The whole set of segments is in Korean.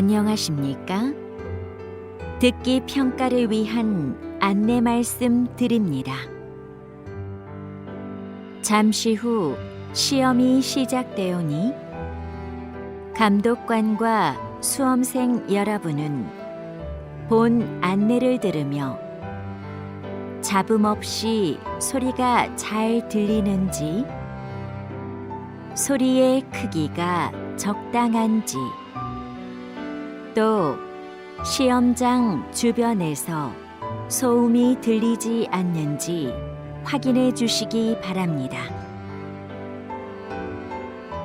안녕하십니까? 듣기 평가를 위한 안내 말씀 드립니다. 잠시 후 시험이 시작되오니 감독관과 수험생 여러분은 본 안내를 들으며 잡음 없이 소리가 잘 들리는지, 소리의 크기가 적당한지, 또 시험장 주변에서 소음이 들리지 않는지 확인해 주시기 바랍니다.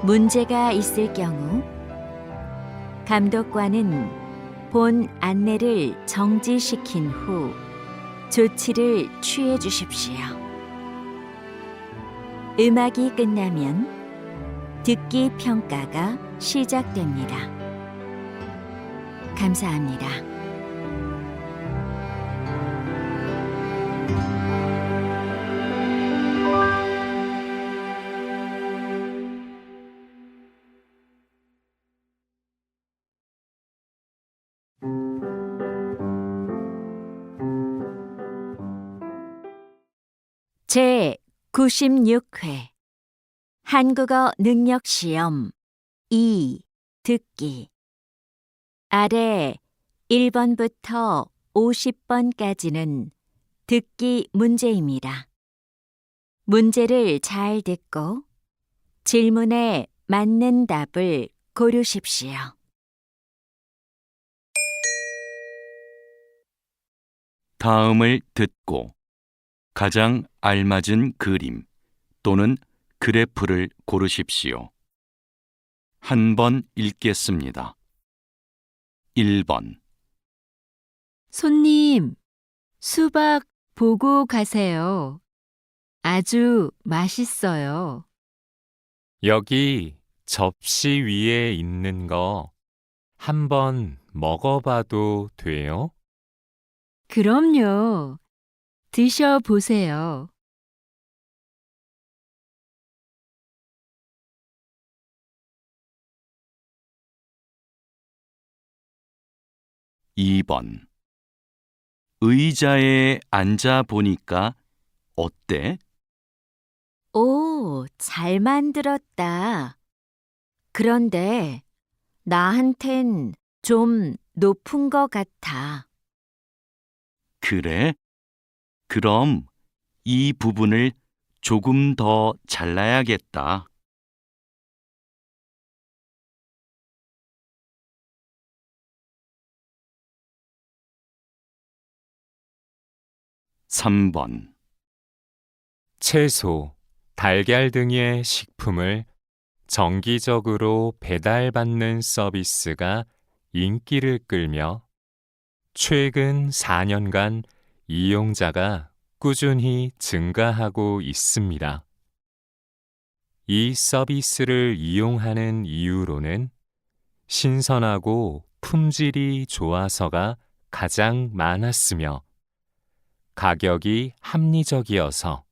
문제가 있을 경우 감독관은 본 안내를 정지시킨 후 조치를 취해 주십시오. 음악이 끝나면 듣기 평가가 시작됩니다. 감사합니다. 제 96회 한국어 능력시험 2 듣기. 아래 1번부터 50번까지는 듣기 문제입니다. 문제를 잘 듣고 질문에 맞는 답을 고르십시오. 다음을 듣고 가장 알맞은 그림 또는 그래프를 고르십시오. 한 번 읽겠습니다. 1번. 손님, 수박 보고 가세요. 아주 맛있어요. 여기 접시 위에 있는 거 한번 먹어봐도 돼요? 그럼요. 드셔보세요. 2번. 의자에 앉아 보니까 어때? 오, 잘 만들었다. 그런데 나한텐 좀 높은 것 같아. 그래? 그럼 이 부분을 조금 더 잘라야겠다. 3번. 채소, 달걀 등의 식품을 정기적으로 배달받는 서비스가 인기를 끌며 최근 4년간 이용자가 꾸준히 증가하고 있습니다. 이 서비스를 이용하는 이유로는 신선하고 품질이 좋아서가 가장 많았으며 가격이 합리적이어서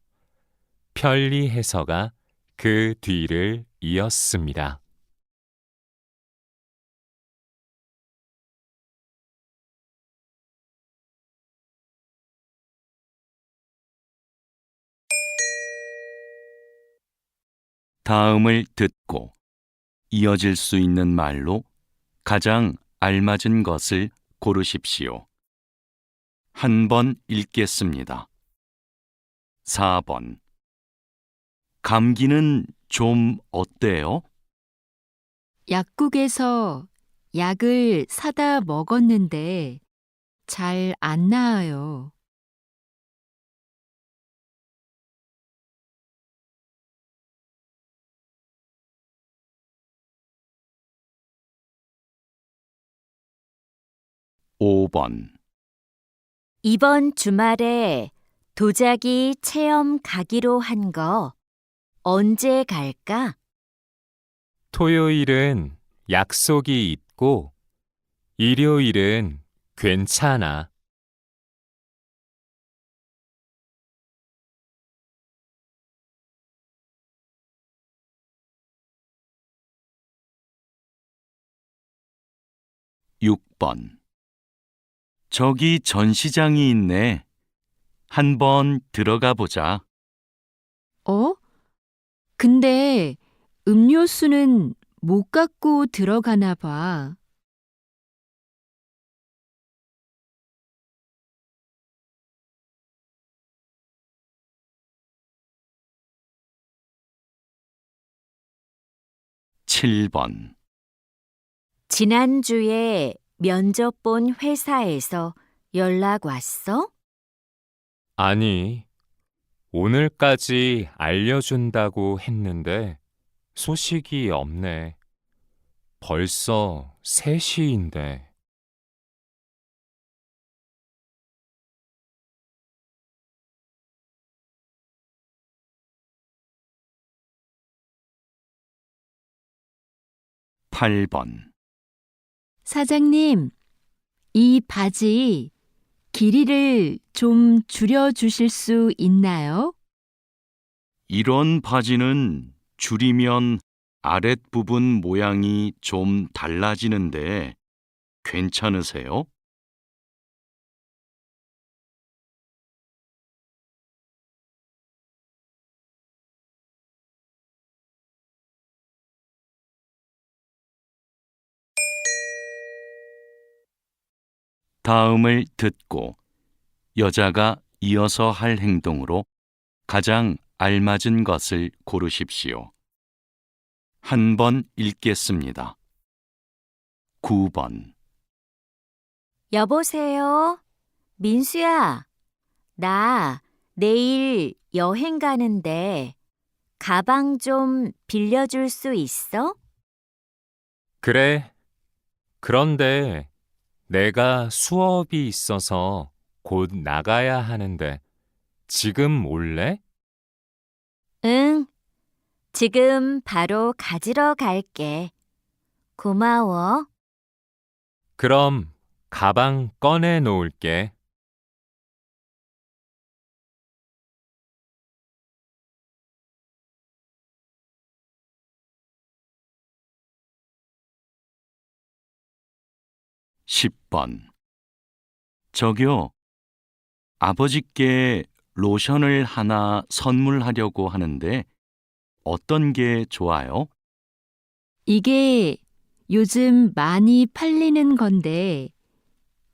편리해서가 그 뒤를 이었습니다. 다음을 듣고 이어질 수 있는 말로 가장 알맞은 것을 고르십시오. 한 번 읽겠습니다. 4번. 감기는 좀 어때요? 약국에서 약을 사다 먹었는데 잘 안 나아요. 5번. 이번 주말에 도자기 체험 가기로 한 거 언제 갈까? 토요일은 약속이 있고 일요일은 괜찮아. 6번. 저기 전시장이 있네. 한번 들어가 보자. 어? 근데 음료수는 못 갖고 들어가나 봐. 7번. 지난주에 면접 본 회사에서 연락 왔어? 아니, 오늘까지 알려준다고 했는데 소식이 없네. 벌써 3시인데. 8번. 사장님, 이 바지 길이를 좀 줄여 주실 수 있나요? 이런 바지는 줄이면 아랫부분 모양이 좀 달라지는데 괜찮으세요? '다음을 듣고 여자가 이어서 할 행동으로 가장 알맞은 것을 고르십시오. 한 번 읽겠습니다. 9번. 여보세요? 민수야, 나 내일 여행 가는데 가방 좀 빌려줄 수 있어? 그래. 그런데 내가 수업이 있어서 곧 나가야 하는데 지금 올래? 응, 지금 바로 가지러 갈게. 고마워. 그럼 가방 꺼내 놓을게. 10번. 저기요, 아버지께 로션을 하나 선물하려고 하는데 어떤 게 좋아요? 이게 요즘 많이 팔리는 건데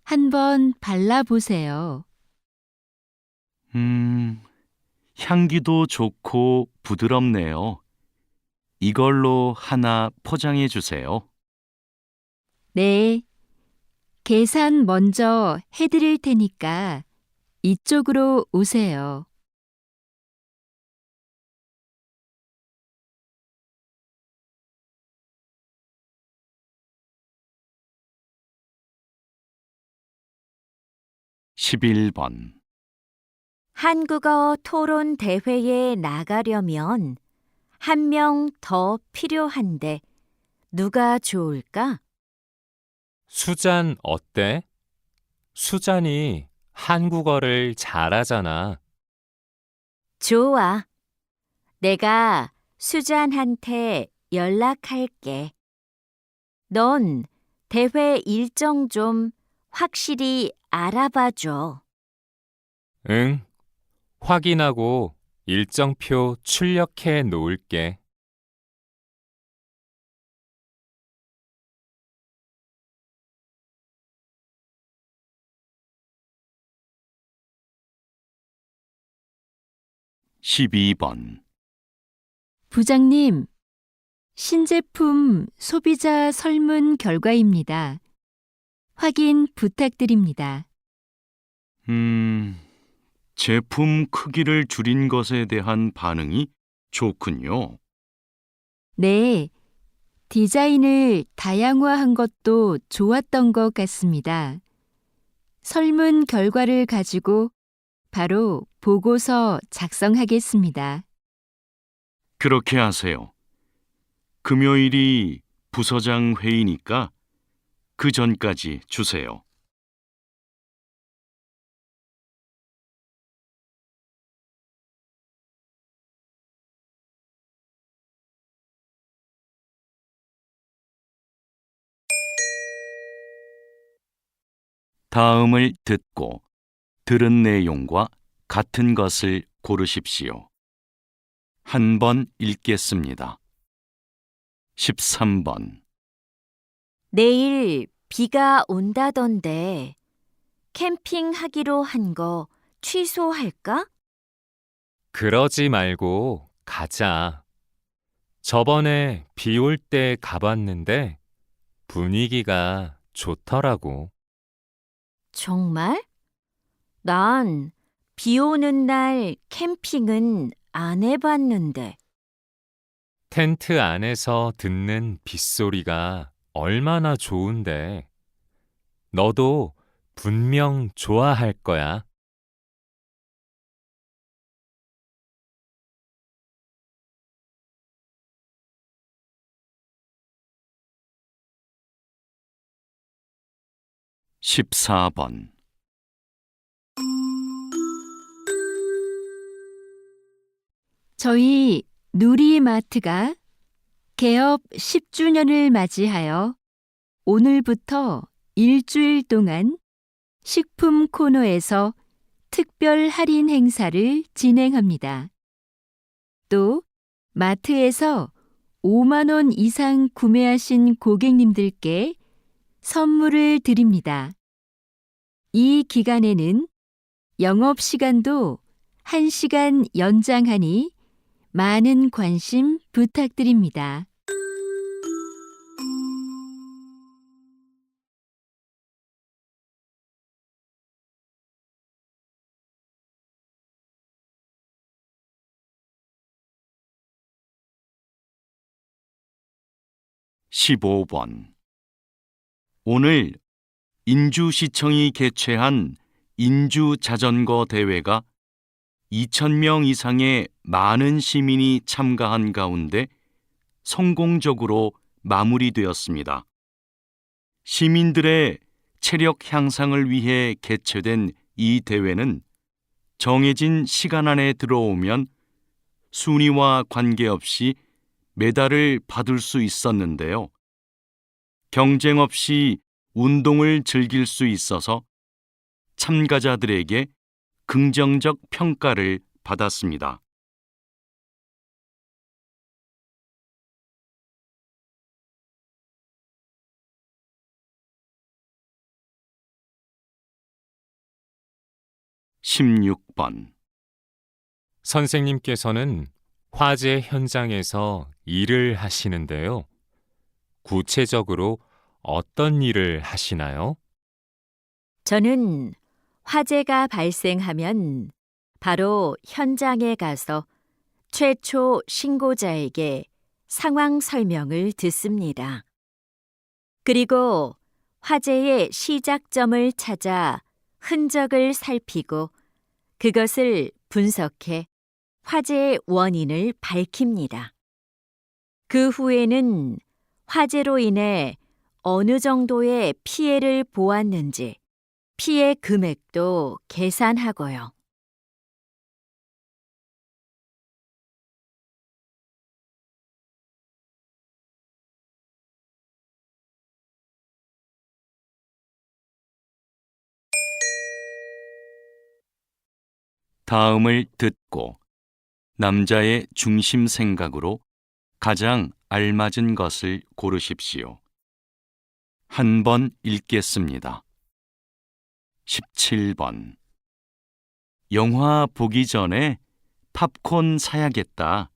한번 발라보세요. 향기도 좋고 부드럽네요. 이걸로 하나 포장해 주세요. 네, 계산 먼저 해드릴 테니까 이쪽으로 오세요. 11번. 한국어 토론 대회에 나가려면 한 명 더 필요한데 누가 좋을까? 수잔 어때? 수잔이 한국어를 잘하잖아. 좋아. 내가 수잔한테 연락할게. 넌 대회 일정 좀 확실히 알아봐 줘. 응, 확인하고 일정표 출력해 놓을게. 12번. 부장님, 신제품 소비자 설문 결과입니다. 확인 부탁드립니다. 제품 크기를 줄인 것에 대한 반응이 좋군요. 네, 디자인을 다양화한 것도 좋았던 것 같습니다. 설문 결과를 가지고 바로 보고서 작성하겠습니다. 그렇게 하세요. 금요일이 부서장 회의니까 그 전까지 주세요. 다음을 듣고 들은 내용과 같은 것을 고르십시오. 한 번 읽겠습니다. 13번. 내일 비가 온다던데 캠핑하기로 한 거 취소할까? 그러지 말고 가자. 저번에 비 올 때 가봤는데 분위기가 좋더라고. 정말? 난 비 오는 날 캠핑은 안 해봤는데. 텐트 안에서 듣는 빗소리가 얼마나 좋은데. 너도 분명 좋아할 거야. 십사 번. 저희 누리마트가 개업 10주년을 맞이하여 오늘부터 일주일 동안 식품 코너에서 특별 할인 행사를 진행합니다. 또 마트에서 5만 원 이상 구매하신 고객님들께 선물을 드립니다. 이 기간에는 영업시간도 1시간 연장하니 많은 관심 부탁드립니다. 십오 번. 오늘 인주시청이 개최한 인주자전거 대회가 2,000명 이상의 많은 시민이 참가한 가운데 성공적으로 마무리되었습니다. 시민들의 체력 향상을 위해 개최된 이 대회는 정해진 시간 안에 들어오면 순위와 관계없이 메달을 받을 수 있었는데요. 경쟁 없이 운동을 즐길 수 있어서 참가자들에게 긍정적 평가를 받았습니다. 십육 번. 선생님께서는 화재 현장에서 일을 하시는데요. 구체적으로 어떤 일을 하시나요? 저는 화재가 발생하면 바로 현장에 가서 최초 신고자에게 상황 설명을 듣습니다. 그리고 화재의 시작점을 찾아 흔적을 살피고 그것을 분석해 화재의 원인을 밝힙니다. 그 후에는 화재로 인해 어느 정도의 피해를 보았는지 피해 금액도 계산하고요. 다음을 듣고 남자의 중심 생각으로 가장 알맞은 것을 고르십시오. 한 번 읽겠습니다. 17번. 영화 보기 전에 팝콘 사야겠다.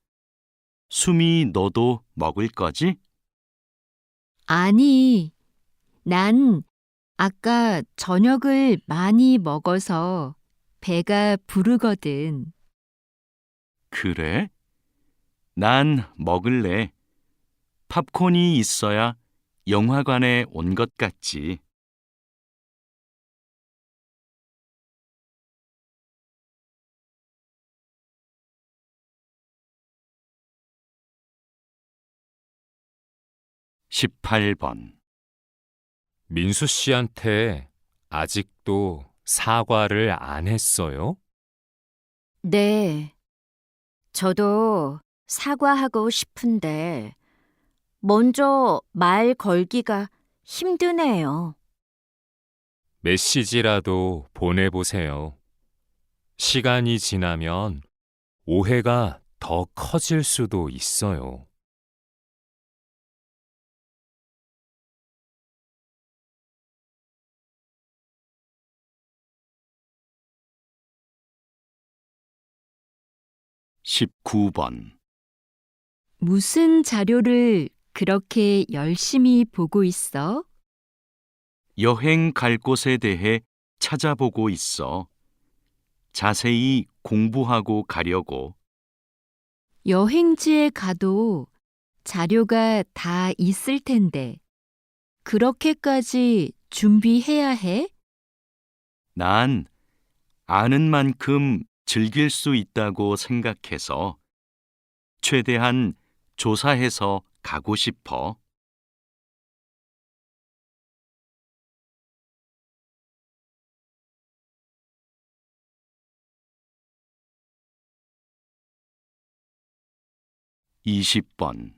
수미, 너도 먹을 거지? 아니, 난 아까 저녁을 많이 먹어서 배가 부르거든. 그래? 난 먹을래. 팝콘이 있어야 영화관에 온 것 같지. 십팔 번. 민수 씨한테 아직도 사과를 안 했어요? 네, 저도 사과하고 싶은데 먼저 말 걸기가 힘드네요. 메시지라도 보내보세요. 시간이 지나면 오해가 더 커질 수도 있어요. 십구 번 무슨 자료를 그렇게 열심히 보고 있어? 여행 갈 곳에 대해 찾아보고 있어. 자세히 공부하고 가려고. 여행지에 가도 자료가 다 있을 텐데, 그렇게까지 준비해야 해? 난 아는 만큼 즐길 수 있다고 생각해서 최대한 조사해서 가고 싶어. 이십 번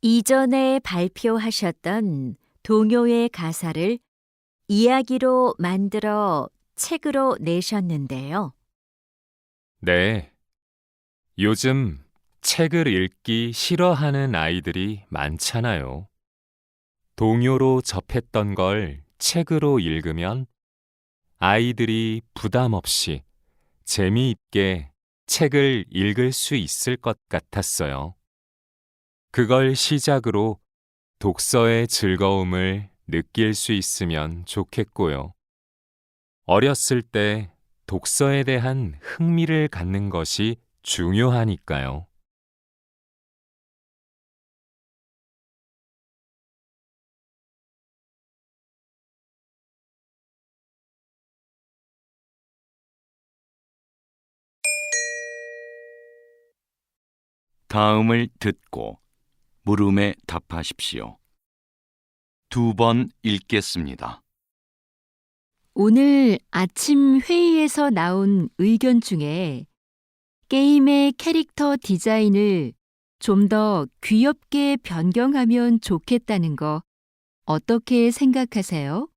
이전에 발표하셨던 동요의 가사를 이야기로 만들어 책으로 내셨는데요. 네. 요즘 책을 읽기 싫어하는 아이들이 많잖아요. 동요로 접했던 걸 책으로 읽으면 아이들이 부담 없이 재미있게 책을 읽을 수 있을 것 같았어요. 그걸 시작으로 독서의 즐거움을 느낄 수 있으면 좋겠고요. 어렸을 때 독서에 대한 흥미를 갖는 것이 중요하니까요. 다음을 듣고 물음에 답하십시오. 두 번 읽겠습니다. 오늘 아침 회의에서 나온 의견 중에 게임의 캐릭터 디자인을 좀 더 귀엽게 변경하면 좋겠다는 거 어떻게 생각하세요?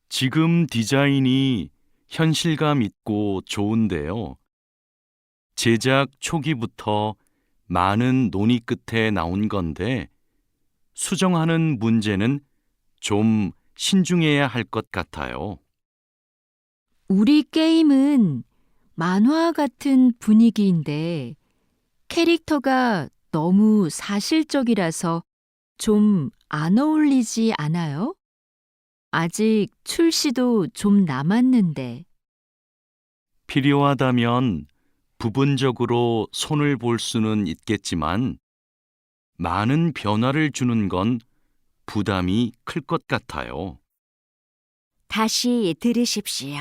지금 디자인이 현실감 있고 좋은데요. 제작 초기부터 많은 논의 끝에 나온 건데 수정하는 문제는 좀 신중해야 할 것 같아요. 우리 게임은 만화 같은 분위기인데 캐릭터가 너무 사실적이라서 좀 안 어울리지 않아요? 아직 출시도 좀 남았는데. 필요하다면 부분적으로 손을 볼 수는 있겠지만 많은 변화를 주는 건 부담이 클 것 같아요. 다시 들으십시오.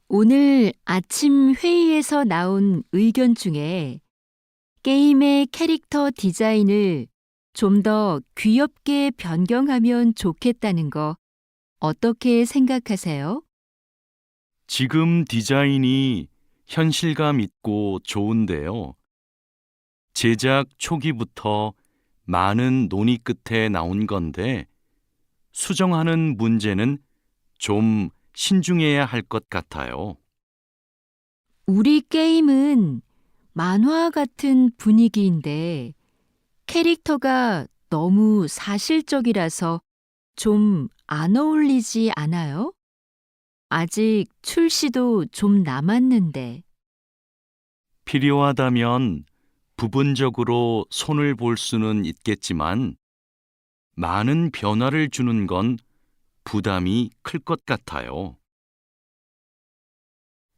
오늘 아침 회의에서 나온 의견 중에 게임의 캐릭터 디자인을 좀 더 귀엽게 변경하면 좋겠다는 거 어떻게 생각하세요? 지금 디자인이 현실감 있고 좋은데요. 제작 초기부터 많은 논의 끝에 나온 건데 수정하는 문제는 좀 신중해야 할 것 같아요. 우리 게임은 만화 같은 분위기인데 캐릭터가 너무 사실적이라서 좀 안 어울리지 않아요? 아직 출시도 좀 남았는데. 필요하다면 부분적으로 손을 볼 수는 있겠지만 많은 변화를 주는 건 부담이 클 것 같아요.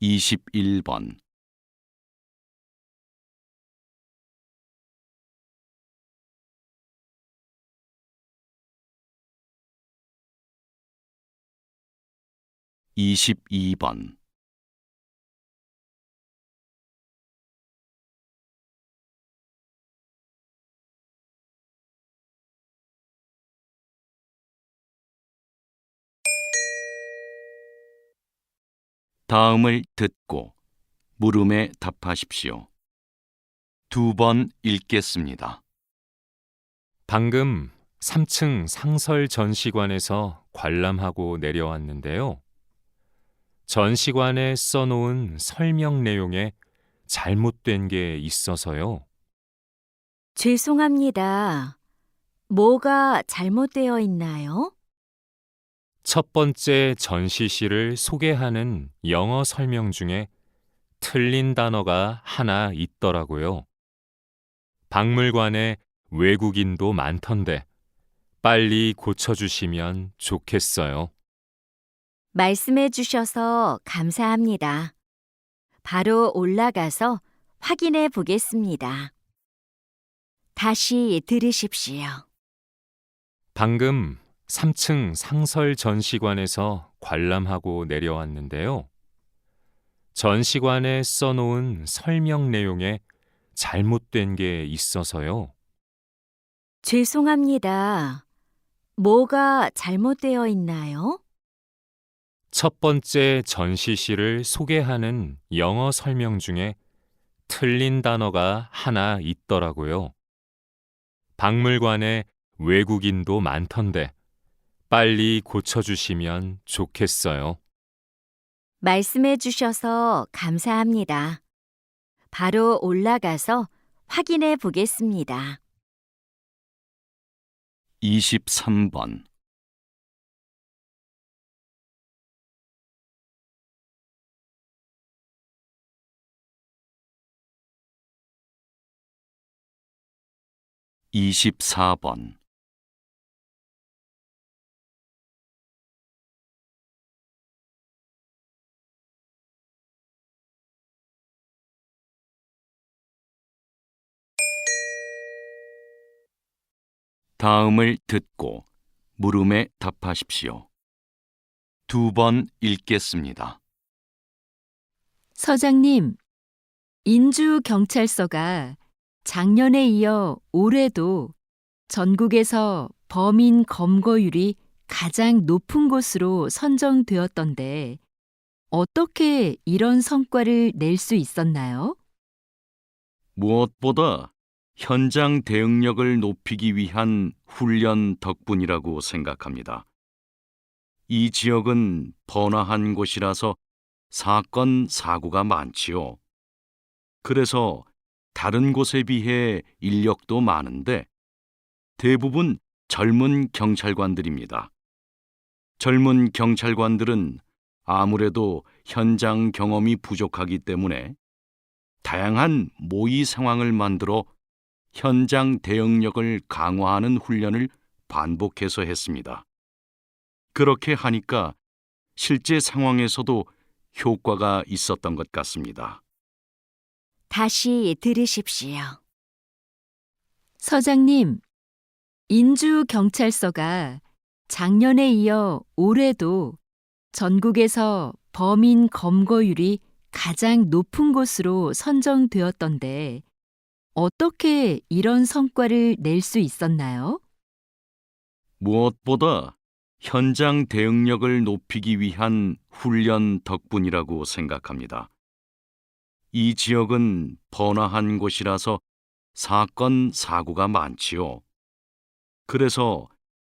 21번 이십이 번 다음을 듣고 물음에 답하십시오. 두 번 읽겠습니다. 방금 3층 상설 전시관에서 관람하고 내려왔는데요. 전시관에 써놓은 설명 내용에 잘못된 게 있어서요. 죄송합니다. 뭐가 잘못되어 있나요? 첫 번째 전시실을 소개하는 영어 설명 중에 틀린 단어가 하나 있더라고요. 박물관에 외국인도 많던데 빨리 고쳐주시면 좋겠어요. 말씀해 주셔서 감사합니다. 바로 올라가서 확인해 보겠습니다. 다시 들으십시오. 방금 3층 상설 전시관에서 관람하고 내려왔는데요. 전시관에 써놓은 설명 내용에 잘못된 게 있어서요. 죄송합니다. 뭐가 잘못되어 있나요? 첫 번째 전시실을 소개하는 영어 설명 중에 틀린 단어가 하나 있더라고요. 박물관에 외국인도 많던데 빨리 고쳐주시면 좋겠어요. 말씀해 주셔서 감사합니다. 바로 올라가서 확인해 보겠습니다. 23번. (24번) 다음을 듣고 물음에 답하십시오. 2번 읽겠습니다. 서장님, 인주경찰서가 작년에 이어 올해도 전국에서 범인 검거율이 가장 높은 곳으로 선정되었던데 어떻게 이런 성과를 낼 수 있었나요? 무엇보다 현장 대응력을 높이기 위한 훈련 덕분이라고 생각합니다. 이 지역은 번화한 곳이라서 사건, 사고가 많지요. 그래서 다른 곳에 비해 인력도 많은데 대부분 젊은 경찰관들입니다. 젊은 경찰관들은 아무래도 현장 경험이 부족하기 때문에 다양한 모의 상황을 만들어 현장 대응력을 강화하는 훈련을 반복해서 했습니다. 그렇게 하니까 실제 상황에서도 효과가 있었던 것 같습니다. 다시 들으십시오. 서장님, 인주경찰서가 작년에 이어 올해도 전국에서 범인 검거율이 가장 높은 곳으로 선정되었던데 어떻게 이런 성과를 낼 수 있었나요? 무엇보다 현장 대응력을 높이기 위한 훈련 덕분이라고 생각합니다. 이 지역은 번화한 곳이라서 사건, 사고가 많지요. 그래서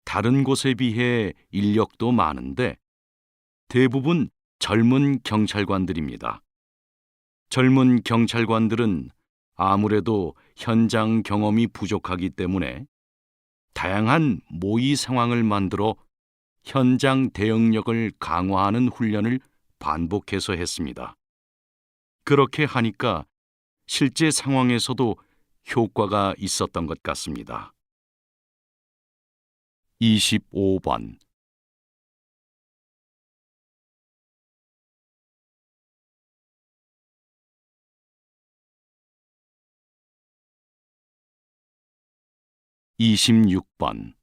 다른 곳에 비해 인력도 많은데 대부분 젊은 경찰관들입니다. 젊은 경찰관들은 아무래도 현장 경험이 부족하기 때문에 다양한 모의 상황을 만들어 현장 대응력을 강화하는 훈련을 반복해서 했습니다. 그렇게 하니까 실제 상황에서도 효과가 있었던 것 같습니다. 25번. (26번)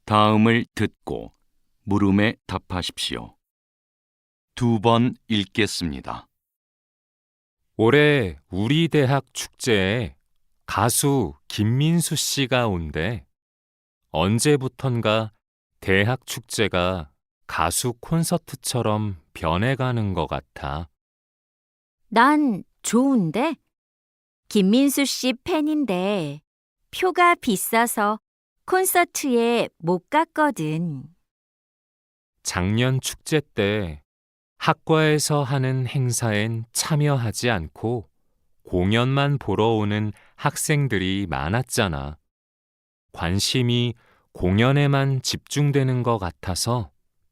다음을 듣고 물음에 답하십시오. 2번 읽겠습니다. 올해 우리 대학 축제에 가수 김민수 씨가 온대. 언제부턴가 대학 축제가 가수 콘서트처럼 변해가는 것 같아. 난 좋은데? 김민수 씨 팬인데 표가 비싸서 콘서트에 못 갔거든. 작년 축제 때 학과에서 하는 행사엔 참여하지 않고 공연만 보러 오는 학생들이 많았잖아. 관심이 공연에만 집중되는 것 같아서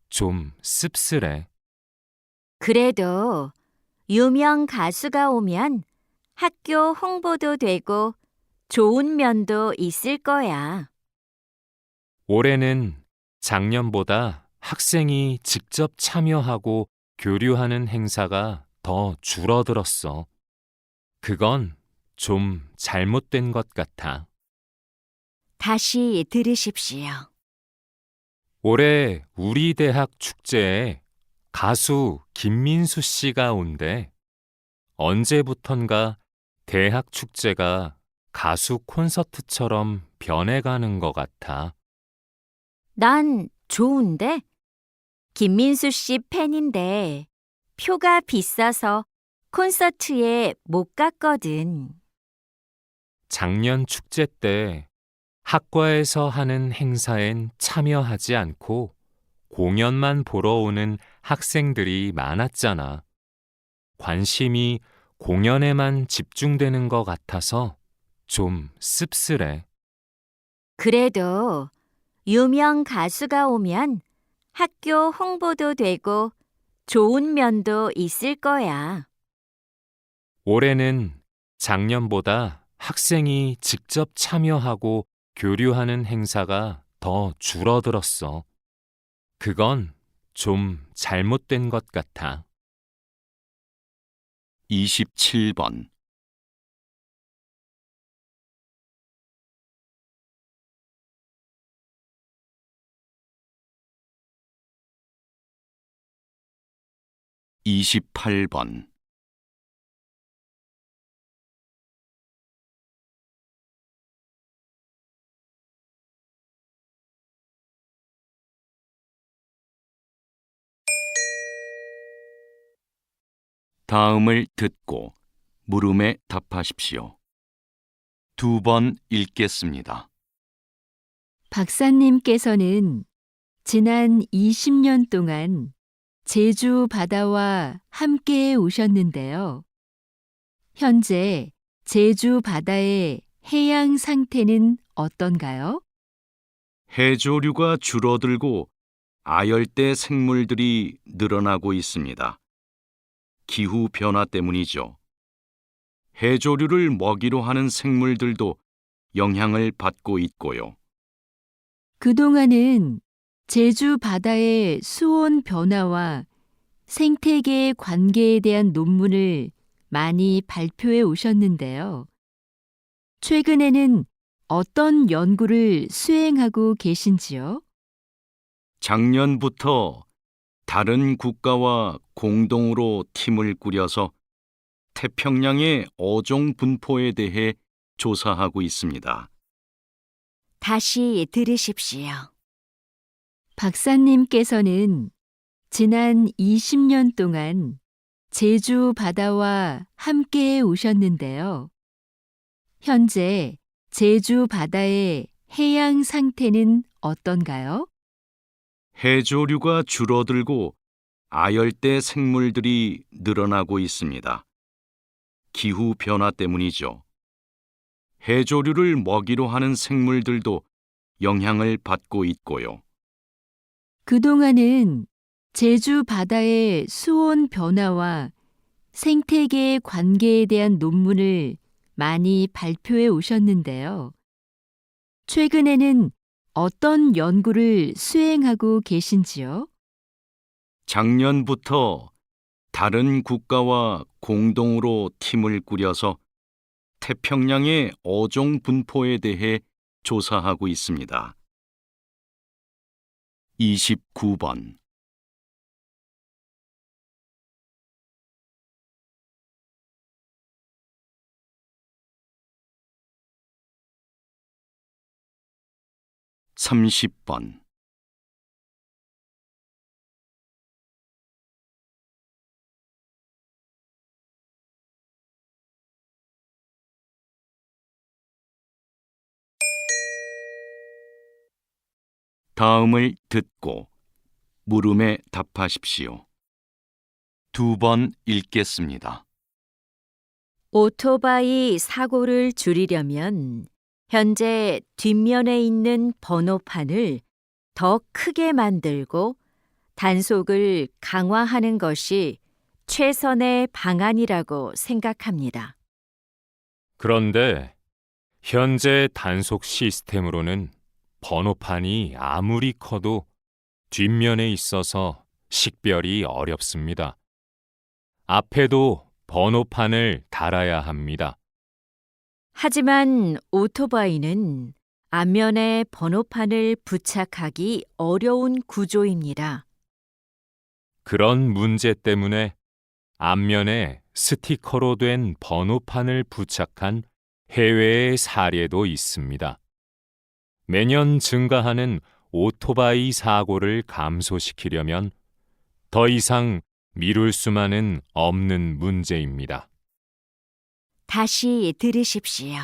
좀 씁쓸해. 그래도 유명 가수가 오면 학교 홍보도 되고 좋은 면도 있을 거야. 올해는 작년보다 학생이 직접 참여하고 교류하는 행사가 더 줄어들었어. 그건 좀 잘못된 것 같아. 다시 들으십시오. 올해 우리 대학 축제에 가수 김민수 씨가 온대. 언제부턴가 대학 축제가 가수 콘서트처럼 변해가는 것 같아. 난 좋은데? 김민수 씨 팬인데 표가 비싸서 콘서트에 못 갔거든. 작년 축제 때 학과에서 하는 행사엔 참여하지 않고 공연만 보러 오는 학생들이 많았잖아. 관심이 공연에만 집중되는 것 같아서 좀 씁쓸해. 그래도 유명 가수가 오면 학교 홍보도 되고 좋은 면도 있을 거야. 올해는 작년보다 학생이 직접 참여하고 교류하는 행사가 더 줄어들었어. 그건 좀 잘못된 것 같아. 27번. (28번) 다음을 듣고 물음에 답하십시오. 2번 읽겠습니다. 박사님께서는 지난 20년 동안 제주 바다와 함께 오셨는데요. 현재 제주 바다의 해양 상태는 어떤가요? 해조류가 줄어들고 아열대 생물들이 늘어나고 있습니다. 기후 변화 때문이죠. 해조류를 먹이로 하는 생물들도 영향을 받고 있고요. 그동안은 제주 바다의 수온 변화와 생태계 관계에 대한 논문을 많이 발표해 오셨는데요. 최근에는 어떤 연구를 수행하고 계신지요? 작년부터 다른 국가와 공동으로 팀을 꾸려서 태평양의 어종 분포에 대해 조사하고 있습니다. 다시 들으십시오. 박사님께서는 지난 20년 동안 제주 바다와 함께 오셨는데요. 현재 제주 바다의 해양 상태는 어떤가요? 해조류가 줄어들고 아열대 생물들이 늘어나고 있습니다. 기후 변화 때문이죠. 해조류를 먹이로 하는 생물들도 영향을 받고 있고요. 그동안은 제주 바다의 수온 변화와 생태계 관계에 대한 논문을 많이 발표해 오셨는데요. 최근에는 어떤 연구를 수행하고 계신지요? 작년부터 다른 국가와 공동으로 팀을 꾸려서 태평양의 어종 분포에 대해 조사하고 있습니다. 29번. 30번. 다음을 듣고 물음에 답하십시오. 2번 읽겠습니다. 오토바이 사고를 줄이려면 현재 뒷면에 있는 번호판을 더 크게 만들고 단속을 강화하는 것이 최선의 방안이라고 생각합니다. 그런데 현재 단속 시스템으로는 번호판이 아무리 커도 뒷면에 있어서 식별이 어렵습니다. 앞에도 번호판을 달아야 합니다. 하지만 오토바이는 앞면에 번호판을 부착하기 어려운 구조입니다. 그런 문제 때문에 앞면에 스티커로 된 번호판을 부착한 해외의 사례도 있습니다. 매년 증가하는 오토바이 사고를 감소시키려면 더 이상 미룰 수만은 없는 문제입니다. 다시 들으십시오.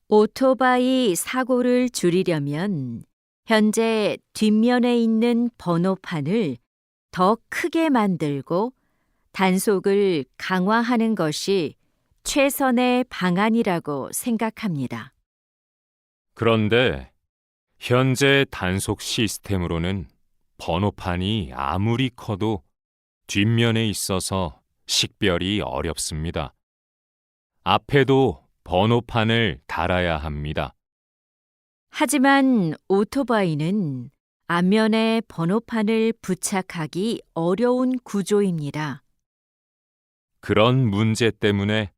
오토바이 사고를 줄이려면 현재 뒷면에 있는 번호판을 더 크게 만들고 단속을 강화하는 것이 최선의 방안이라고 생각합니다. 그런데 현재 단속 시스템으로는 번호판이 아무리 커도 뒷면에 있어서 식별이 어렵습니다. 앞에도 번호판을 달아야 합니다. 하지만 오토바이는 앞면에 번호판을 부착하기 어려운 구조입니다. 그런 문제 때문에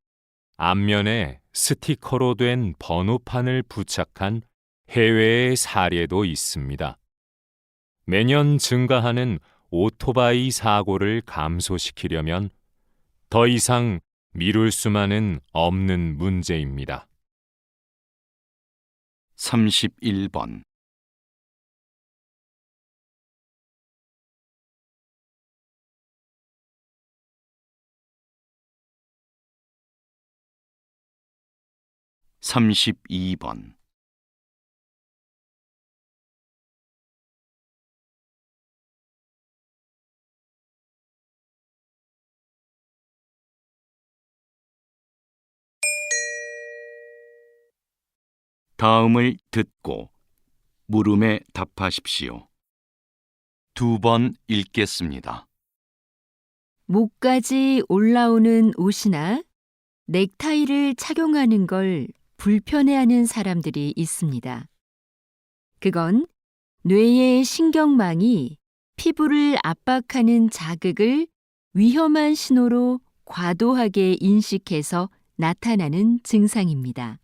앞면에 스티커로 된 번호판을 부착한 해외의 사례도 있습니다. 매년 증가하는 오토바이 사고를 감소시키려면 더 이상 미룰 수만은 없는 문제입니다. 31번. (32번) 다음을 듣고 물음에 답하십시오. 2번 읽겠습니다. 목까지 올라오는 옷이나 넥타이를 착용하는 걸 불편해하는 사람들이 있습니다. 그건 뇌의 신경망이 피부를 압박하는 자극을 위험한 신호로 과도하게 인식해서 나타나는 증상입니다.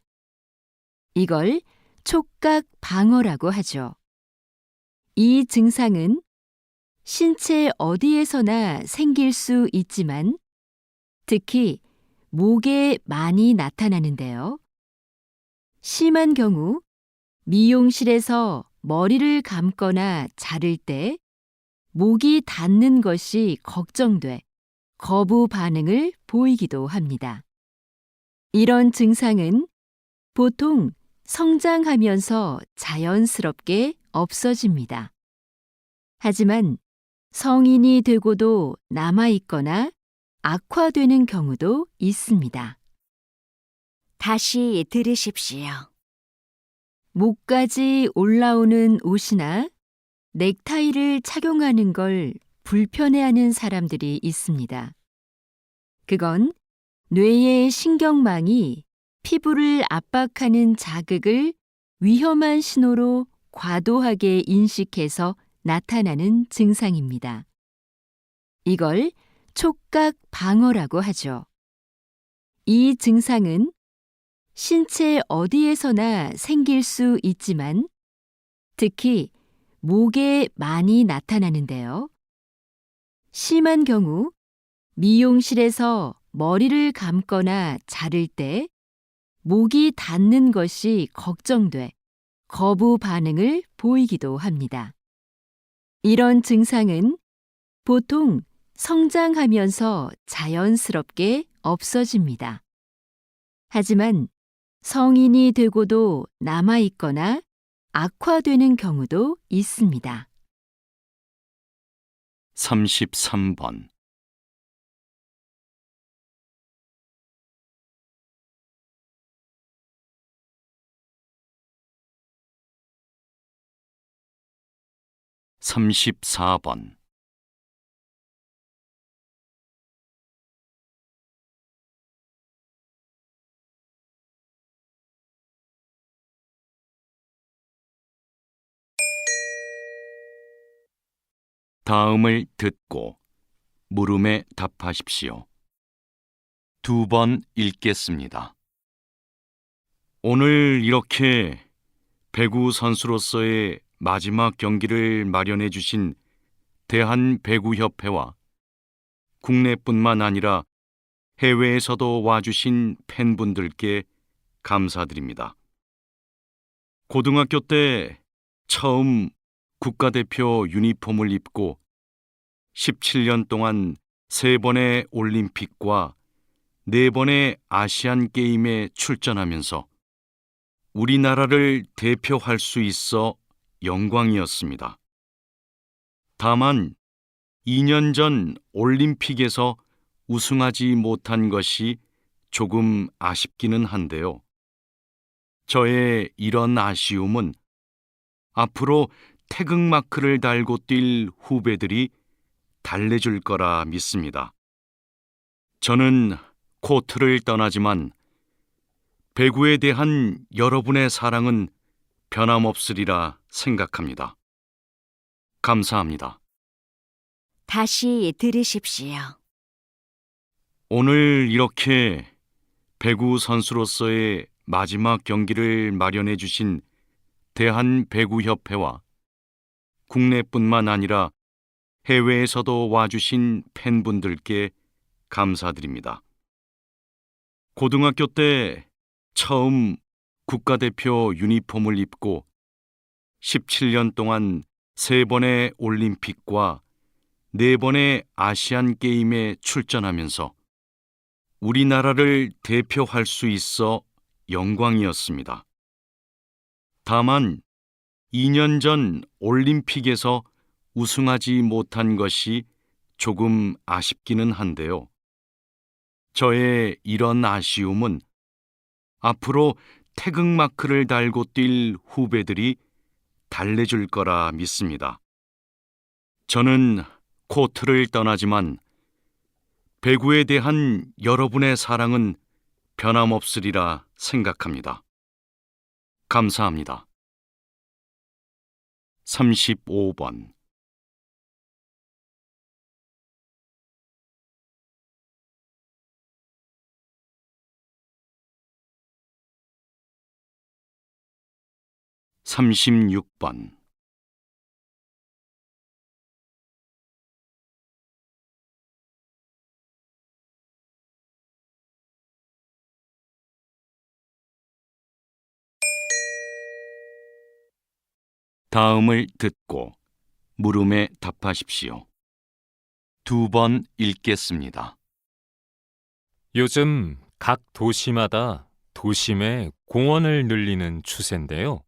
이걸 촉각 방어라고 하죠. 이 증상은 신체 어디에서나 생길 수 있지만 특히 목에 많이 나타나는데요. 심한 경우 미용실에서 머리를 감거나 자를 때 목이 닿는 것이 걱정돼 거부 반응을 보이기도 합니다. 이런 증상은 보통 성장하면서 자연스럽게 없어집니다. 하지만 성인이 되고도 남아있거나 악화되는 경우도 있습니다. 다시 들으십시오. 목까지 올라오는 옷이나 넥타이를 착용하는 걸 불편해하는 사람들이 있습니다. 그건 뇌의 신경망이 피부를 압박하는 자극을 위험한 신호로 과도하게 인식해서 나타나는 증상입니다. 이걸 촉각 방어라고 하죠. 이 증상은 신체 어디에서나 생길 수 있지만 특히 목에 많이 나타나는데요. 심한 경우 미용실에서 머리를 감거나 자를 때 목이 닿는 것이 걱정돼 거부 반응을 보이기도 합니다. 이런 증상은 보통 성장하면서 자연스럽게 없어집니다. 하지만 성인이 되고도 남아있거나 악화되는 경우도 있습니다. 33번. 삼십사 번. 다음을 듣고 물음에 답하십시오. 2번 읽겠습니다. 오늘 이렇게 배구 선수로서의 마지막 경기를 마련해 주신 대한배구협회와 국내뿐만 아니라 해외에서도 와주신 팬분들께 감사드립니다. 고등학교 때 처음 국가대표 유니폼을 입고 17년 동안 3번의 올림픽과 4번의 아시안 게임에 출전하면서 우리나라를 대표할 수 있어 영광이었습니다. 다만 2년 전 올림픽에서 우승하지 못한 것이 조금 아쉽기는 한데요. 저의 이런 아쉬움은 앞으로 태극마크를 달고 뛸 후배들이 달래줄 거라 믿습니다. 저는 코트를 떠나지만 배구에 대한 여러분의 사랑은 변함없으리라 생각합니다. 감사합니다. 다시 들으십시오. 오늘 이렇게 배구 선수로서의 마지막 경기를 마련해 주신 대한배구협회와 국내뿐만 아니라 해외에서도 와주신 팬분들께 감사드립니다. 고등학교 때 처음 국가대표 유니폼을 입고 17년 동안 3번의 올림픽과 4번의 아시안 게임에 출전하면서 우리나라를 대표할 수 있어 영광이었습니다. 다만 2년 전 올림픽에서 우승하지 못한 것이 조금 아쉽기는 한데요. 저의 이런 아쉬움은 앞으로 태극마크를 달고 뛸 후배들이 달래줄 거라 믿습니다. 저는 코트를 떠나지만 배구에 대한 여러분의 사랑은 변함없으리라 생각합니다. 감사합니다. 35번. 삼십육 번. 다음을 듣고 물음에 답하십시오. 2번 읽겠습니다. 요즘 각 도시마다 도심의 공원을 늘리는 추세인데요.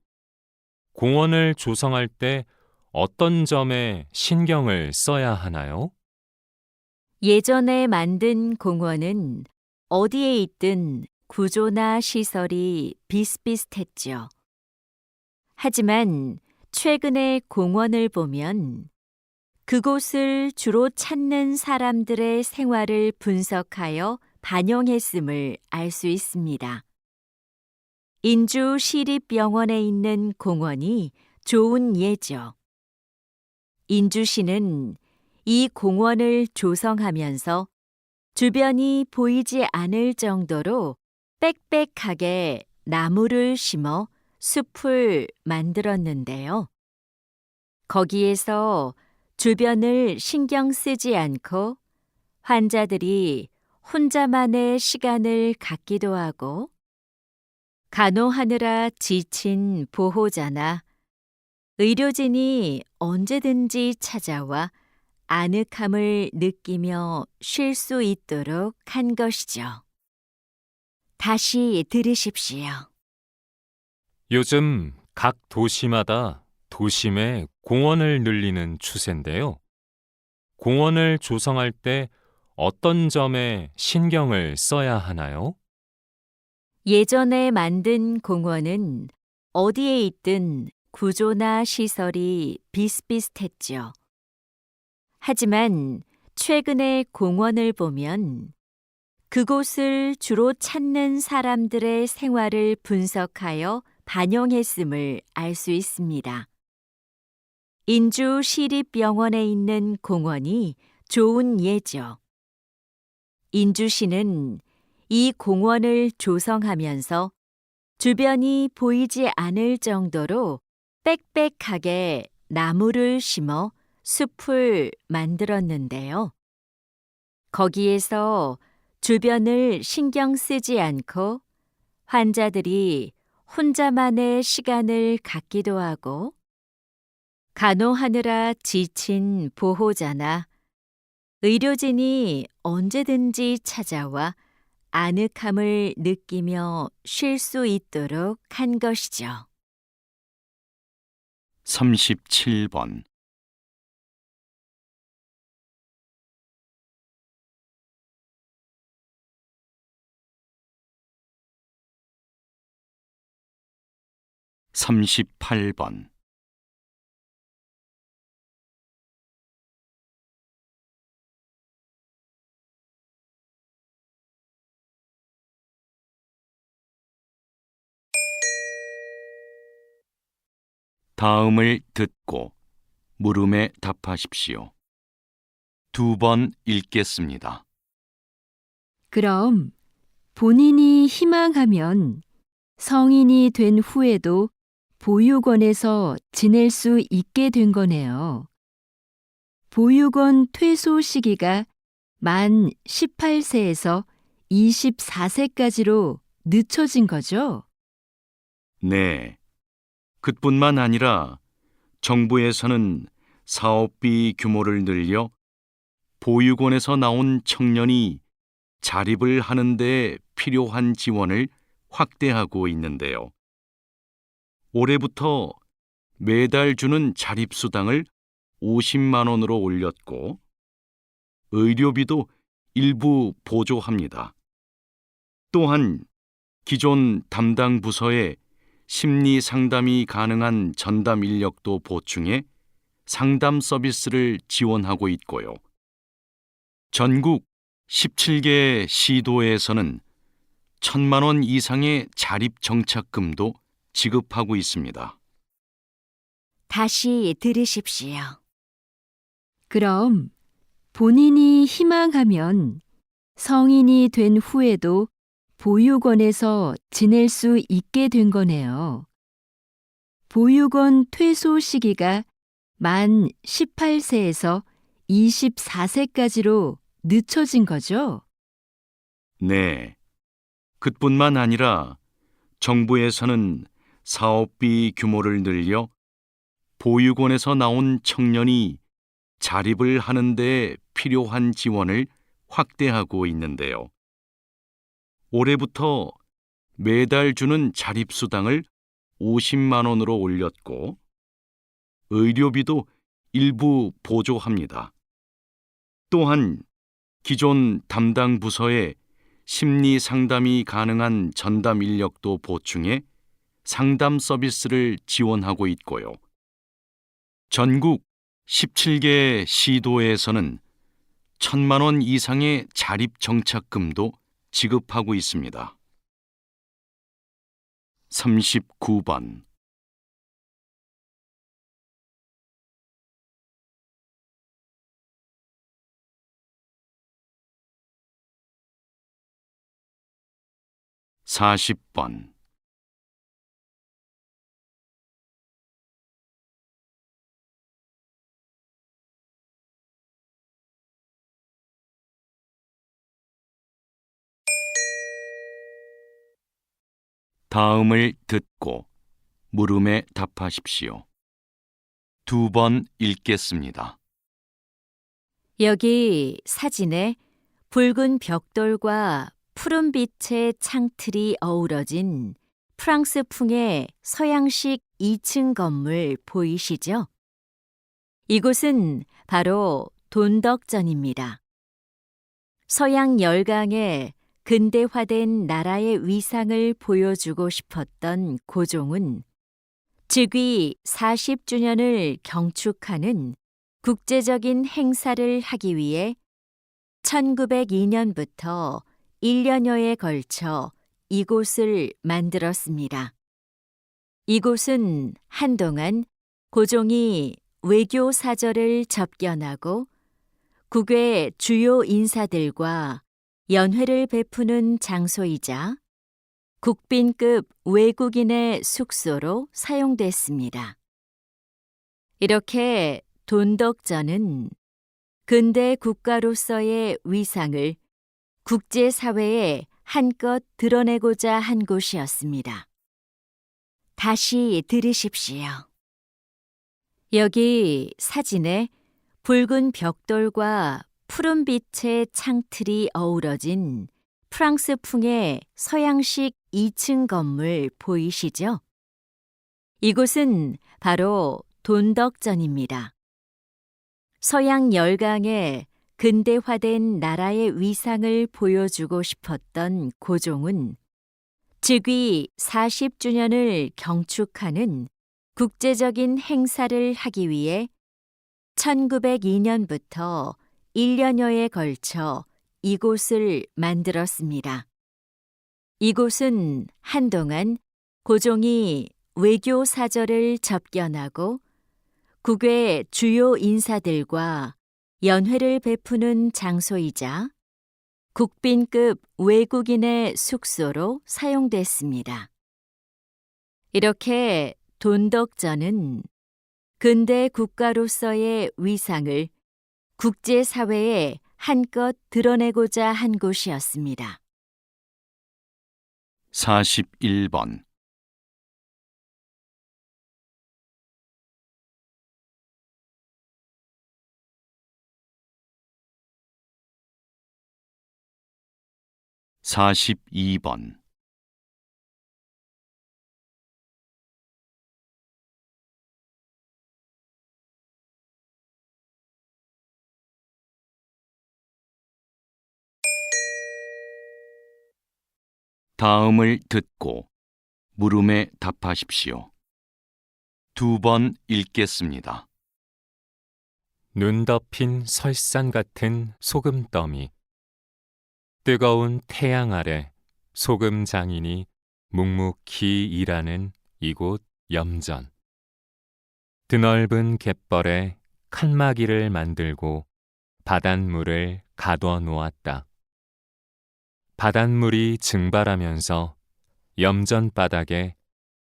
공원을 조성할 때 어떤 점에 신경을 써야 하나요? 예전에 만든 공원은 어디에 있든 구조나 시설이 비슷비슷했죠. 하지만 최근의 공원을 보면 그곳을 주로 찾는 사람들의 생활을 분석하여 반영했음을 알 수 있습니다. 인주 시립병원에 있는 공원이 좋은 예죠. 인주시는 이 공원을 조성하면서 주변이 보이지 않을 정도로 빽빽하게 나무를 심어 숲을 만들었는데요. 거기에서 주변을 신경 쓰지 않고 환자들이 혼자만의 시간을 갖기도 하고 간호하느라 지친 보호자나 의료진이 언제든지 찾아와 아늑함을 느끼며 쉴 수 있도록 한 것이죠. 다시 들으십시오. 요즘 각 도시마다 도심에 공원을 늘리는 추세인데요. 공원을 조성할 때 어떤 점에 신경을 써야 하나요? 예전에 만든 공원은 어디에 있든 구조나 시설이 비슷비슷했죠. 하지만 최근의 공원을 보면 그곳을 주로 찾는 사람들의 생활을 분석하여 반영했음을 알 수 있습니다. 인주 시립병원에 있는 공원이 좋은 예죠. 인주시는 이 공원을 조성하면서 주변이 보이지 않을 정도로 빽빽하게 나무를 심어 숲을 만들었는데요. 거기에서 주변을 신경 쓰지 않고 환자들이 혼자만의 시간을 갖기도 하고 간호하느라 지친 보호자나 의료진이 언제든지 찾아와 아늑함을 느끼며 쉴 수 있도록 한 것이죠. 37번. 38번. '다음을 듣고 물음에 답하십시오. 2번 읽겠습니다. 그럼 본인이 희망하면 성인이 된 후에도 보육원에서 지낼 수 있게 된 거네요. 보육원 퇴소 시기가 만 18세에서 24세까지로 늦춰진 거죠? 네. 그뿐만 아니라 정부에서는 사업비 규모를 늘려 보육원에서 나온 청년이 자립을 하는 데 필요한 지원을 확대하고 있는데요. 올해부터 매달 주는 자립수당을 50만 원으로 올렸고 의료비도 일부 보조합니다. 또한 기존 담당 부서에 심리 상담이 가능한 전담 인력도 보충해 상담 서비스를 지원하고 있고요. 전국 17개 시도에서는 1,000만 원 이상의 자립 정착금도 지급하고 있습니다. 다시 들으십시오. 그럼 본인이 희망하면 성인이 된 후에도 보육원에서 지낼 수 있게 된 거네요. 보육원 퇴소 시기가 만 18세에서 24세까지로 늦춰진 거죠? 네. 그뿐만 아니라 정부에서는 사업비 규모를 늘려 보육원에서 나온 청년이 자립을 하는 데 필요한 지원을 확대하고 있는데요. 올해부터 매달 주는 자립수당을 50만 원으로 올렸고 의료비도 일부 보조합니다. 또한 기존 담당 부서에 심리 상담이 가능한 전담 인력도 보충해 상담 서비스를 지원하고 있고요. 전국 17개 시도에서는 1,000만 원 이상의 자립 정착금도 지급하고 있습니다. 39번. 40번. 다음을 듣고 물음에 답하십시오. 2번 읽겠습니다. 여기 사진에 붉은 벽돌과 푸른 빛의 창틀이 어우러진 프랑스풍의 서양식 2층 건물 보이시죠? 이곳은 바로 돈덕전입니다. 서양 열강의 근대화된 나라의 위상을 보여주고 싶었던 고종은 즉위 40주년을 경축하는 국제적인 행사를 하기 위해 1902년부터 1년여에 걸쳐 이곳을 만들었습니다. 이곳은 한동안 고종이 외교 사절을 접견하고 국외 주요 인사들과 연회를 베푸는 장소이자 국빈급 외국인의 숙소로 사용됐습니다. 이렇게 돈덕전은 근대 국가로서의 위상을 국제사회에 한껏 드러내고자 한 곳이었습니다. 다시 들으십시오. 여기 사진에 붉은 벽돌과 푸른 빛의 창틀이 어우러진 프랑스풍의 서양식 2층 건물 보이시죠? 이곳은 바로 돈덕전입니다. 서양 열강의 근대화된 나라의 위상을 보여주고 싶었던 고종은 즉위 40주년을 경축하는 국제적인 행사를 하기 위해 1902년부터 1년여에 걸쳐 이곳을 만들었습니다. 이곳은 한동안 고종이 외교 사절을 접견하고 국외 주요 인사들과 연회를 베푸는 장소이자 국빈급 외국인의 숙소로 사용됐습니다. 이렇게 돈덕전은 근대 국가로서의 위상을 국제사회에 한껏 드러내고자 한 곳이었습니다. 41번 42번 다음을 듣고 물음에 답하십시오. 2번 읽겠습니다. 눈 덮인 설산 같은 소금더미. 뜨거운 태양 아래 소금 장인이 묵묵히 일하는 이곳 염전. 드넓은 갯벌에 칸막이를 만들고 바닷물을 가둬 놓았다. 바닷물이 증발하면서 염전 바닥에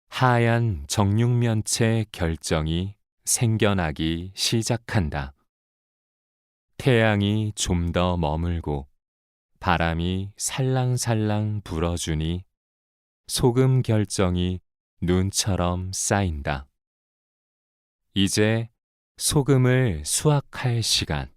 하얀 정육면체 결정이 생겨나기 시작한다. 태양이 좀 더 머물고 바람이 살랑살랑 불어주니 소금 결정이 눈처럼 쌓인다. 이제 소금을 수확할 시간.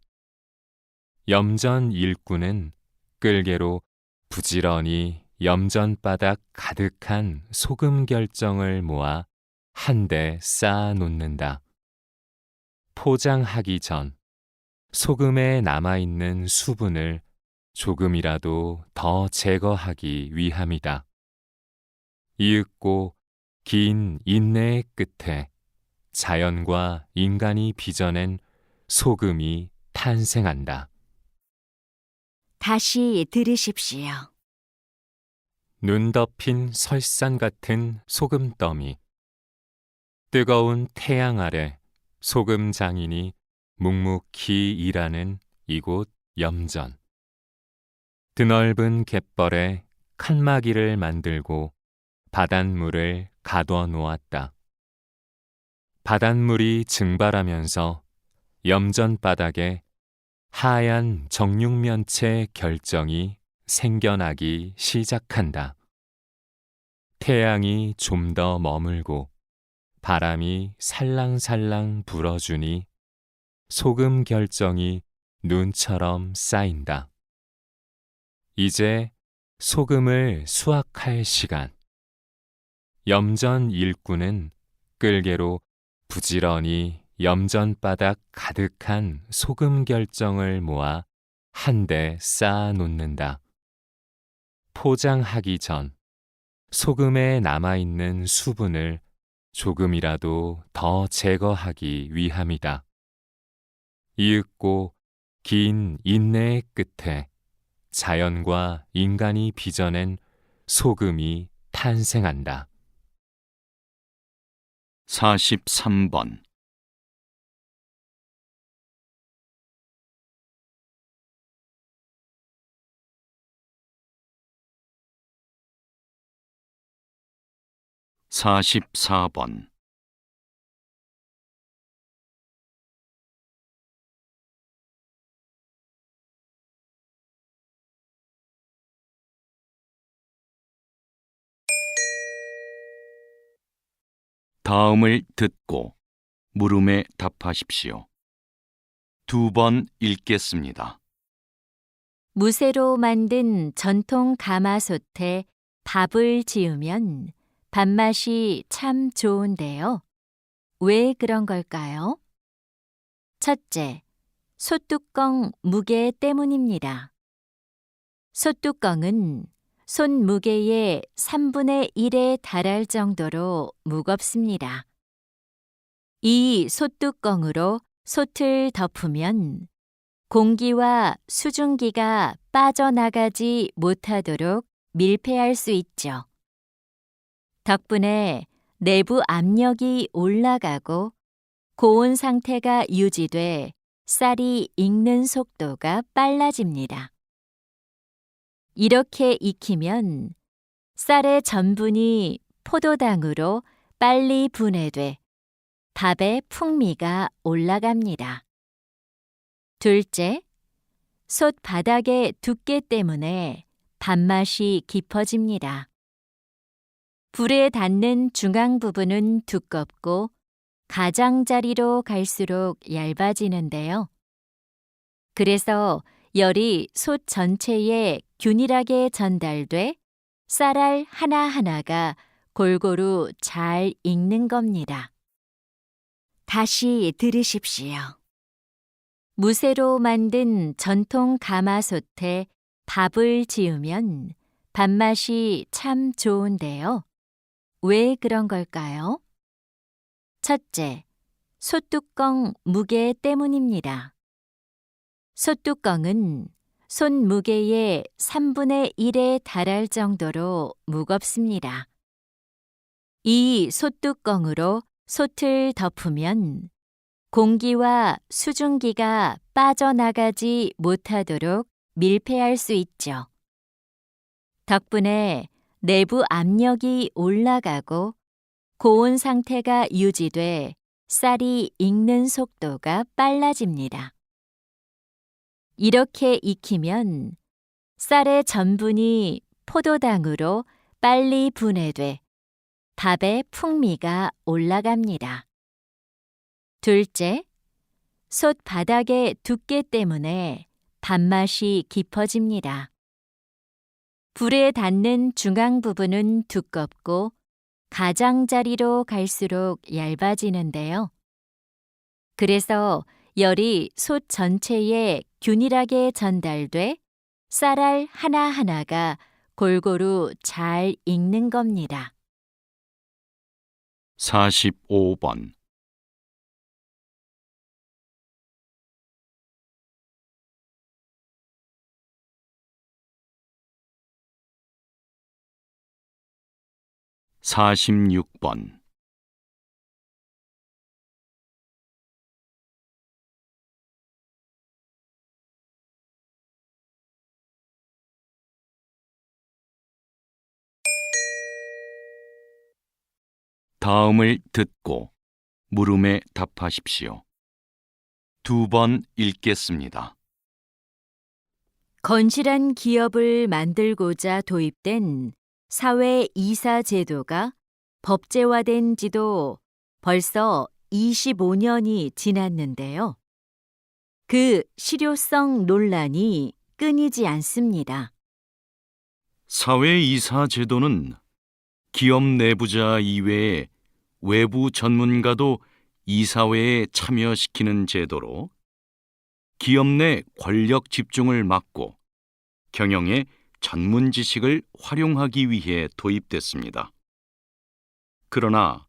염전 일꾼은 끌개로 부지런히 염전 바닥 가득한 소금 결정을 모아 한데 쌓아 놓는다. 포장하기 전 소금에 남아있는 수분을 조금이라도 더 제거하기 위함이다. 이윽고 긴 인내의 끝에 자연과 인간이 빚어낸 소금이 탄생한다. 다시 들으십시오. 눈 덮인 설산 같은 소금더미. 뜨거운 태양 아래 소금 장인이 묵묵히 일하는 이곳 염전. 드넓은 갯벌에 칸막이를 만들고 바닷물을 가둬 놓았다. 바닷물이 증발하면서 염전 바닥에 하얀 정육면체 결정이 생겨나기 시작한다. 태양이 좀 더 머물고 바람이 살랑살랑 불어주니 소금 결정이 눈처럼 쌓인다. 이제 소금을 수확할 시간. 염전 일꾼은 끌개로 부지런히 염전바닥 가득한 소금 결정을 모아 한데 쌓아 놓는다. 포장하기 전 소금에 남아있는 수분을 조금이라도 더 제거하기 위함이다. 이윽고 긴 인내의 끝에 자연과 인간이 빚어낸 소금이 탄생한다. 43번. 사십사 번. 다음을 듣고 물음에 답하십시오. 2번 읽겠습니다. 무쇠로 만든 전통 가마솥에 밥을 지으면 밥맛이 참 좋은데요. 왜 그런 걸까요? 첫째, 솥뚜껑 무게 때문입니다. 솥뚜껑은 손 무게의 3분의 1에 달할 정도로 무겁습니다. 이 솥뚜껑으로 솥을 덮으면 공기와 수증기가 빠져나가지 못하도록 밀폐할 수 있죠. 덕분에 내부 압력이 올라가고 고온 상태가 유지돼 쌀이 익는 속도가 빨라집니다. 이렇게 익히면 쌀의 전분이 포도당으로 빨리 분해돼 밥의 풍미가 올라갑니다. 둘째, 솥 바닥의 두께 때문에 밥맛이 깊어집니다. 불에 닿는 중앙 부분은 두껍고 가장자리로 갈수록 얇아지는데요. 그래서 열이 솥 전체에 균일하게 전달돼 쌀알 하나하나가 골고루 잘 익는 겁니다. 다시 들으십시오. 무쇠로 만든 전통 가마솥에 밥을 지으면 밥맛이 참 좋은데요. 왜 그런 걸까요? 첫째, 솥뚜껑 무게 때문입니다. 솥뚜껑은 손 무게의 3분의 1에 달할 정도로 무겁습니다. 이 솥뚜껑으로 솥을 덮으면 공기와 수증기가 빠져나가지 못하도록 밀폐할 수 있죠. 덕분에 내부 압력이 올라가고 고온 상태가 유지돼 쌀이 익는 속도가 빨라집니다. 이렇게 익히면 쌀의 전분이 포도당으로 빨리 분해돼 밥의 풍미가 올라갑니다. 둘째, 솥 바닥의 두께 때문에 밥맛이 깊어집니다. 불에 닿는 중앙 부분은 두껍고 가장자리로 갈수록 얇아지는데요. 그래서 열이 솥 전체에 균일하게 전달돼 쌀알 하나하나가 골고루 잘 익는 겁니다. 45번. 사십육 번. 다음을 듣고 물음에 답하십시오. 2번 읽겠습니다. 건실한 기업을 만들고자 도입된 사회 이사 제도가 법제화된 지도 벌써 25년이 지났는데요. 그 실효성 논란이 끊이지 않습니다. 사회이사 제도는 기업 내부자 이외에 외부 전문가도 이사회에 참여시키는 제도로 기업 내 권력 집중을 막고 경영의 전문 지식을 활용하기 위해 도입됐습니다. 그러나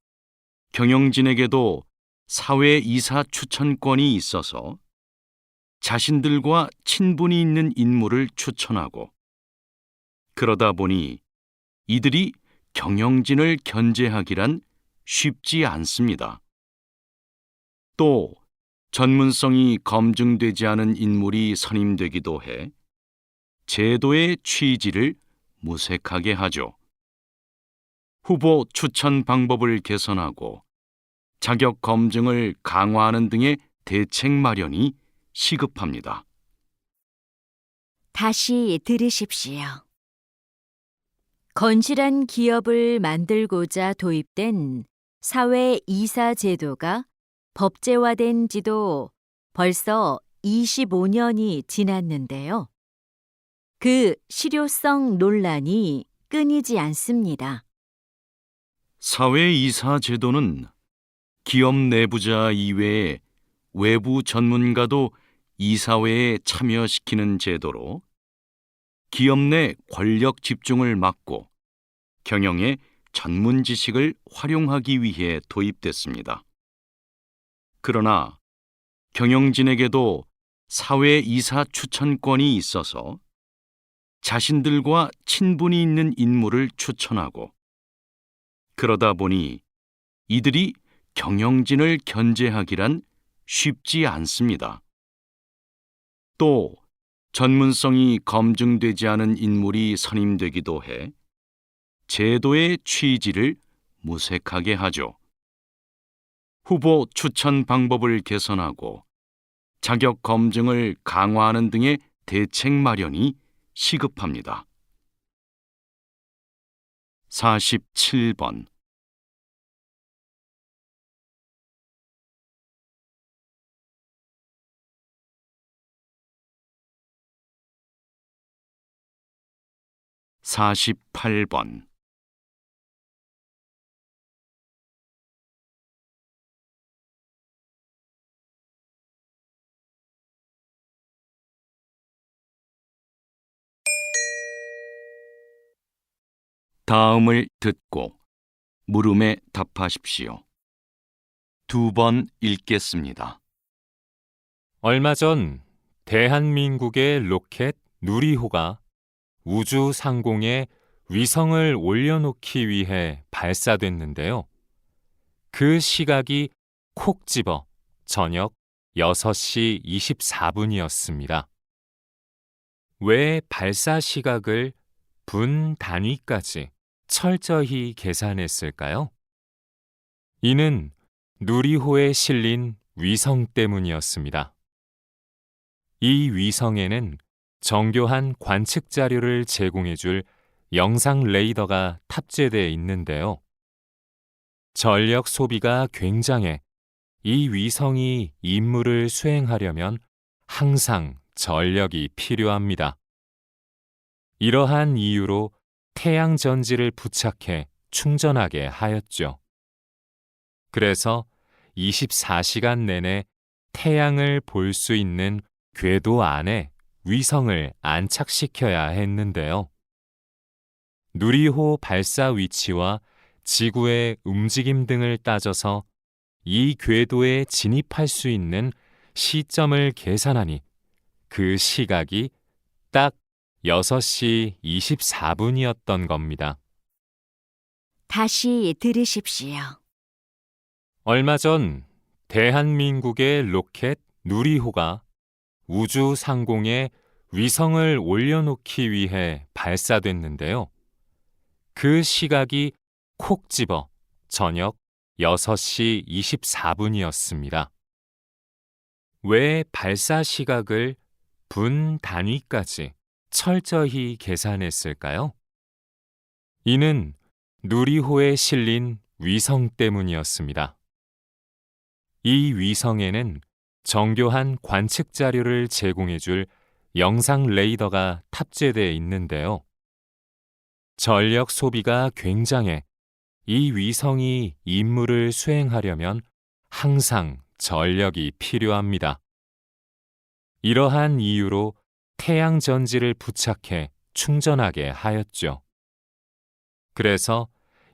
경영진에게도 사회이사 추천권이 있어서 자신들과 친분이 있는 인물을 추천하고 그러다 보니 이들이 경영진을 견제하기란 쉽지 않습니다. 또 전문성이 검증되지 않은 인물이 선임되기도 해 제도의 취지를 무색하게 하죠. 후보 추천 방법을 개선하고 자격 검증을 강화하는 등의 대책 마련이 시급합니다. 다시 들으십시오. 건실한 기업을 만들고자 도입된 사회 이사 제도가 법제화된 지도 벌써 25년이 지났는데요. 그 실효성 논란이 끊이지 않습니다. 사회이사 제도는 기업 내부자 이외에 외부 전문가도 이사회에 참여시키는 제도로 기업 내 권력 집중을 막고 경영의 전문 지식을 활용하기 위해 도입됐습니다. 그러나 경영진에게도 사회이사 추천권이 있어서 자신들과 친분이 있는 인물을 추천하고 그러다 보니 이들이 경영진을 견제하기란 쉽지 않습니다. 또 전문성이 검증되지 않은 인물이 선임되기도 해 제도의 취지를 무색하게 하죠. 후보 추천 방법을 개선하고 자격 검증을 강화하는 등의 대책 마련이 시급합니다. 47번 48번 다음을 듣고 물음에 답하십시오. 2번 읽겠습니다. 얼마 전 대한민국의 로켓 누리호가 우주 상공에 위성을 올려놓기 위해 발사됐는데요. 그 시각이 콕 집어 저녁 6시 24분이었습니다. 왜 발사 시각을 분 단위까지 철저히 계산했을까요? 이는 누리호에 실린 위성 때문이었습니다. 이 위성에는 정교한 관측 자료를 제공해줄 영상 레이더가 탑재되어 있는데요. 전력 소비가 굉장해 이 위성이 임무를 수행하려면 항상 전력이 필요합니다. 이러한 이유로 태양 전지를 부착해 충전하게 하였죠. 그래서 24시간 내내 태양을 볼 수 있는 궤도 안에 위성을 안착시켜야 했는데요. 누리호 발사 위치와 지구의 움직임 등을 따져서 이 궤도에 진입할 수 있는 시점을 계산하니 그 시각이 딱 6시 24분이었던 겁니다. 다시 들으십시오. 얼마 전 대한민국의 로켓 누리호가 우주 상공에 위성을 올려놓기 위해 발사됐는데요. 그 시각이 콕 집어 저녁 6시 24분이었습니다. 왜 발사 시각을 분 단위까지 철저히 계산했을까요? 이는 누리호에 실린 위성 때문이었습니다. 이 위성에는 정교한 관측 자료를 제공해줄 영상 레이더가 탑재되어 있는데요. 전력 소비가 굉장해 이 위성이 임무를 수행하려면 항상 전력이 필요합니다. 이러한 이유로 태양 전지를 부착해 충전하게 하였죠. 그래서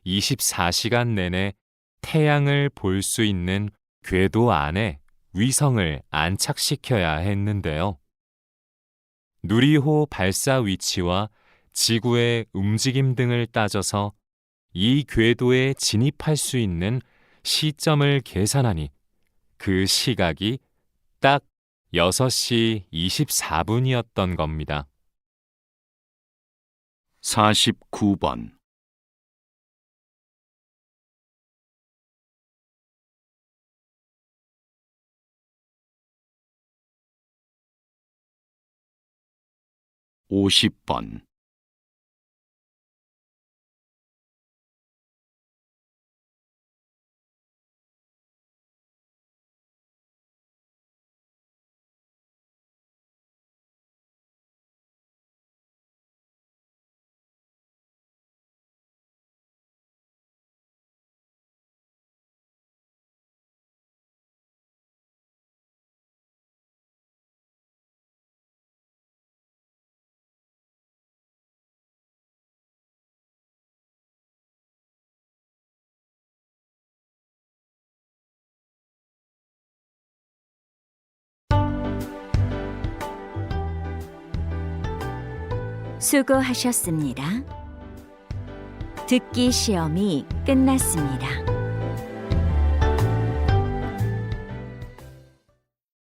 24시간 내내 태양을 볼 수 있는 궤도 안에 위성을 안착시켜야 했는데요. 누리호 발사 위치와 지구의 움직임 등을 따져서 이 궤도에 진입할 수 있는 시점을 계산하니 그 시각이 딱 6시 24분이었던 겁니다. 49번 50번 수고하셨습니다. 듣기 시험이 끝났습니다.